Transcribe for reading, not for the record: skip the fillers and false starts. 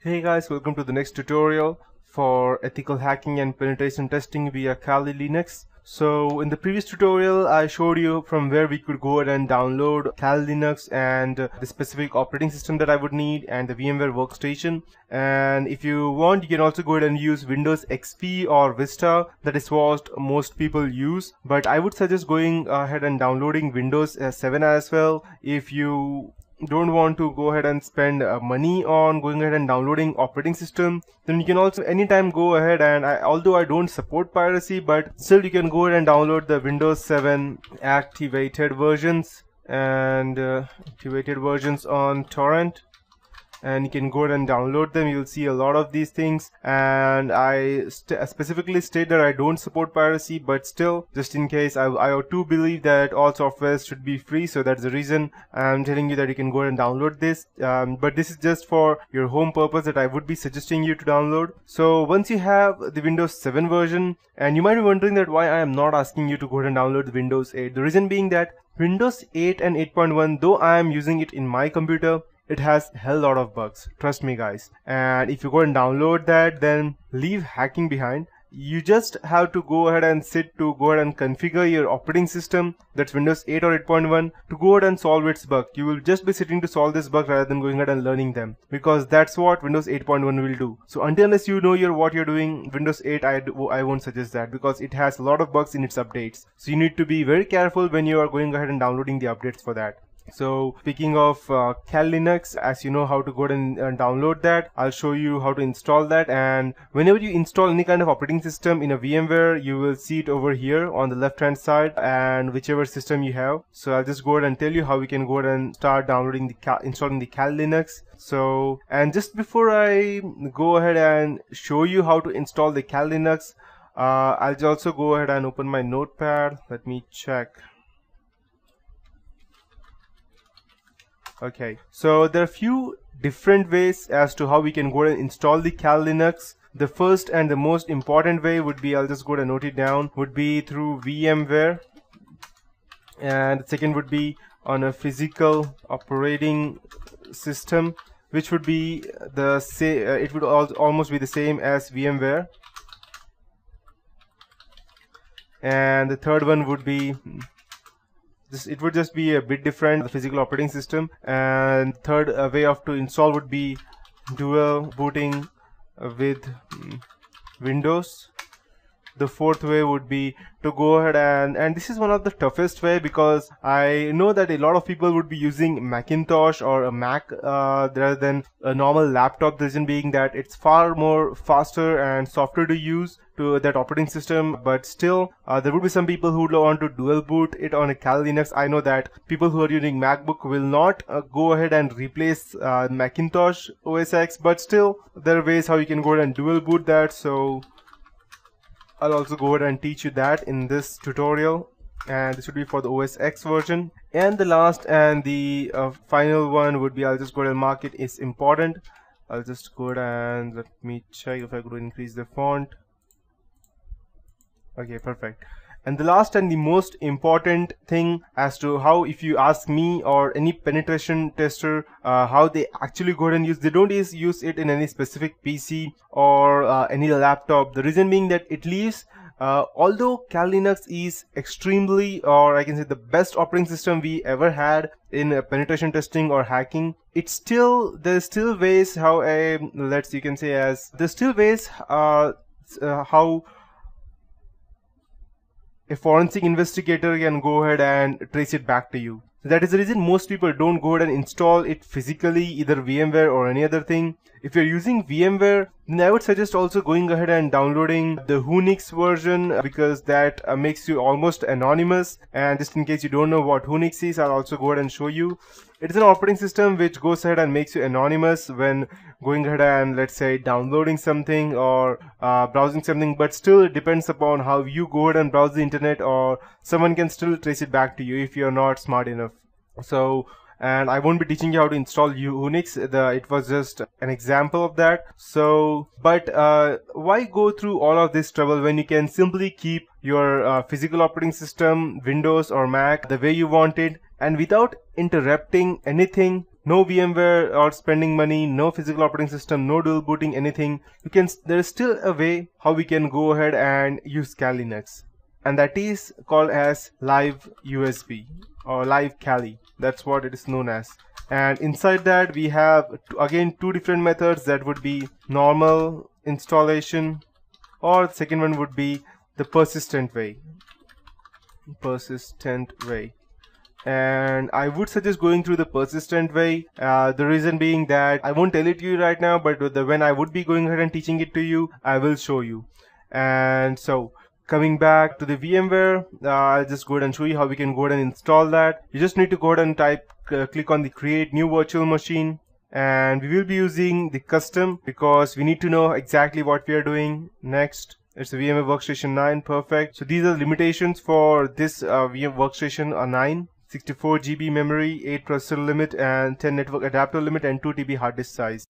Hey guys, welcome to the next tutorial for ethical hacking and penetration testing via Kali Linux. So in the previous tutorial I showed you from where we could go ahead and download Kali Linux and the specific operating system that I would need and the VMware workstation. And if you want, you can also go ahead and use Windows XP or Vista. That is what most people use, but I would suggest going ahead and downloading Windows 7 as well. If you don't want to go ahead and spend money on going ahead and downloading operating system, then you can also anytime go ahead and although I don't support piracy, but still you can go ahead and download the Windows 7 activated versions on torrent, and you can go ahead and download them. You'll see a lot of these things, and I specifically state that I don't support piracy, but still, just in case, I too believe that all softwares should be free, so that's the reason I'm telling you that you can go ahead and download this. But this is just for your home purpose that I would be suggesting you to download. So once you have the Windows 7 version, and you might be wondering that why I am not asking you to go ahead and download the Windows 8. The reason being that Windows 8 and 8.1, though I am using it in my computer, it has a hell lot of bugs, trust me guys. And if you go and download that, then leave hacking behind. You just have to go ahead and go ahead and configure your operating system, that's Windows 8 or 8.1, to go ahead and solve its bug. You will just be sitting to solve this bug rather than going ahead and learning them, because that's what Windows 8.1 will do. So unless you know what you're doing, Windows 8, I won't suggest that, because it has a lot of bugs in its updates. So you need to be very careful when you are going ahead and downloading the updates for that. So speaking of Kali Linux, as you know how to go ahead and download that, I'll show you how to install that. And whenever you install any kind of operating system in a VMware, you will see it over here on the left hand side, and whichever system you have. So I'll just go ahead and tell you how we can go ahead and start downloading installing the Kali Linux. So, and just before I go ahead and show you how to install the Kali Linux, I'll also go ahead and open my notepad. Let me check. Okay, so there are a few different ways as to how we can go ahead and install the Kali Linux. The first and the most important way would be, I'll just go ahead and note it down, would be through VMware. And the second would be on a physical operating system, which would be the same, it would almost be the same as VMware. And the third one would be, it would just be a bit different, the physical operating system. And third way to install would be dual booting with Windows. The fourth way would be to go ahead and this is one of the toughest way, because I know that a lot of people would be using Macintosh or a Mac rather than a normal laptop. The reason being that it's far more faster and softer to use to that operating system, but still there would be some people who would want to dual boot it on a Kali Linux. I know that people who are using MacBook will not go ahead and replace Macintosh OS X, but still there are ways how you can go ahead and dual boot that. So I'll also go ahead and teach you that in this tutorial, and this would be for the OS X version. And the last and the final one would be, I'll just go ahead and mark it is important. I'll just go ahead and let me check if I could increase the font. Okay, perfect. And the last and the most important thing as to how, if you ask me or any penetration tester, how they actually go ahead and they don't use it in any specific PC or any laptop. The reason being that it leaves, although Kali Linux is extremely, or I can say the best operating system we ever had in penetration testing or hacking, there's still ways how how a forensic investigator can go ahead and trace it back to you. So that is the reason most people don't go ahead and install it physically, either VMware or any other thing. If you're using VMware, then I would suggest also going ahead and downloading the Whonix version, because that makes you almost anonymous. And just in case you don't know what Whonix is, I'll also go ahead and show you. It is an operating system which goes ahead and makes you anonymous when going ahead and, let's say, downloading something or browsing something, but still it depends upon how you go ahead and browse the internet, or someone can still trace it back to you if you're not smart enough. So, and I won't be teaching you how to install Whonix. It was just an example of that. So, but why go through all of this trouble when you can simply keep your physical operating system, Windows or Mac, the way you want it, and without interrupting anything no VMware or spending money, no physical operating system, no dual booting, anything, there is still a way how we can go ahead and use Kali Linux, and that is called as Live USB or Live Kali. That's what it is known as. And inside that we have again two different methods. That would be normal installation, or the second one would be the persistent way. And I would suggest going through the persistent way. The reason being that I won't tell it to you right now, but when I would be going ahead and teaching it to you, I will show you. And so coming back to the VMware, I'll just go ahead and show you how we can go ahead and install that. You just need to go ahead and click on the create new virtual machine, and we will be using the custom because we need to know exactly what we are doing. Next, it's a VMware Workstation 9. Perfect. So these are the limitations for this VMware Workstation 9. 64 GB memory, 8 processor limit, and 10 network adapter limit, and 2 TB hard disk size.